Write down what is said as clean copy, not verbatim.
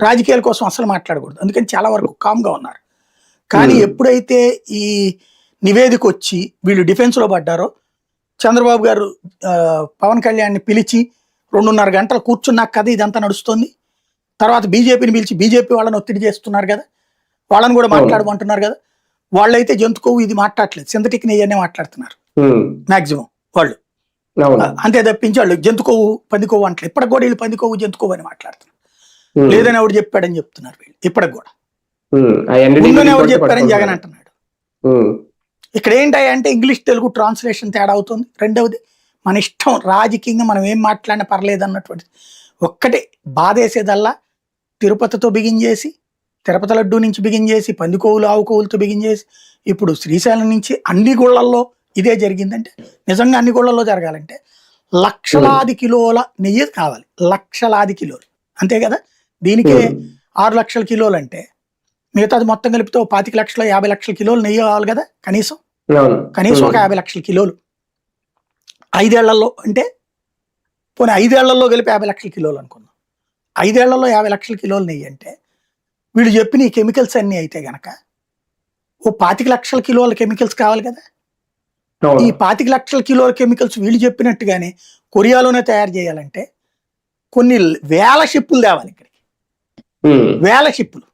రాజకీయాల కోసం అసలు మాట్లాడకూడదు, అందుకని చాలా వరకు కామ్గా ఉన్నారు. కానీ ఎప్పుడైతే ఈ నివేదిక వచ్చి వీళ్ళు డిఫెన్స్ లో పడ్డారో, చంద్రబాబు గారు పవన్ కళ్యాణ్ని పిలిచి 2.5 గంటలు కూర్చున్నాక కదా ఇదంతా నడుస్తుంది. తర్వాత బీజేపీని పిలిచి బీజేపీ వాళ్ళని ఒత్తిడి చేస్తున్నారు కదా, వాళ్ళని కూడా మాట్లాడమంటున్నారు కదా. వాళ్ళైతే జంతుకోవు ఇది మాట్లాడలేదు, సింథటిక్ నెయ్యనే మాట్లాడుతున్నారు మాక్సిమం వాళ్ళు. అంతే తప్పించి వాళ్ళు జంతుకోవు పందికోవు అంటలేదు. ఇప్పటికి కూడా వీళ్ళు పందికోవు జంతుకోవు అని మాట్లాడుతున్నారు. లేదని ఎవడు చెప్పాడని చెప్తున్నారు వీళ్ళు. ఇప్పటికి కూడా ముందునే ఎవరు చెప్పారని జగన్ అంటున్నాడు. ఇక్కడ ఏంటంటే ఇంగ్లీష్ తెలుగు ట్రాన్స్లేషన్ తేడా అవుతుంది. రెండవది మన ఇష్టం, రాజకీయంగా మనం ఏం మాట్లాడినా పర్లేదు అన్నటువంటి ఒక్కటే బాధేసేదల్లా తిరుపతితో బిగించేసి, తిరుపతి లడ్డు నుంచి బిగించేసి, పందికోవులు ఆవుకోవులతో బిగించేసి, ఇప్పుడు శ్రీశైలం నుంచి అన్ని గుళ్ళల్లో ఇదే జరిగిందంటే, నిజంగా అన్ని గుళ్ళల్లో జరగాలంటే లక్షలాది కిలోల నెయ్యి కావాలి. లక్షలాది కిలోలు అంతే కదా. దీనికే 6 లక్షల కిలోలు అంటే మిగతాది మొత్తం కలిపితే 25 లక్షల 50 లక్షల కిలోలు నెయ్యి కావాలి కదా కనీసం. కనీసం ఒక 50 లక్షల కిలోలు 5 ఏళ్లలో అంటే, పోనీ 5 ఏళ్లలో కలిపి 50 లక్షల కిలోలు అనుకున్నాం. 5 ఏళ్లలో 50 లక్షల కిలోలు నెయ్యి అంటే వీళ్ళు చెప్పిన ఈ కెమికల్స్ అన్ని అయితే గనక ఓ 25 లక్షల కిలోల కెమికల్స్ కావాలి కదా. ఈ 25 లక్షల కిలోల కెమికల్స్ వీళ్ళు చెప్పినట్టుగానే కొరియాలోనే తయారు చేయాలంటే కొన్ని వేల షిప్పులు తేవాలి ఇక్కడికి, వేల షిప్పులు.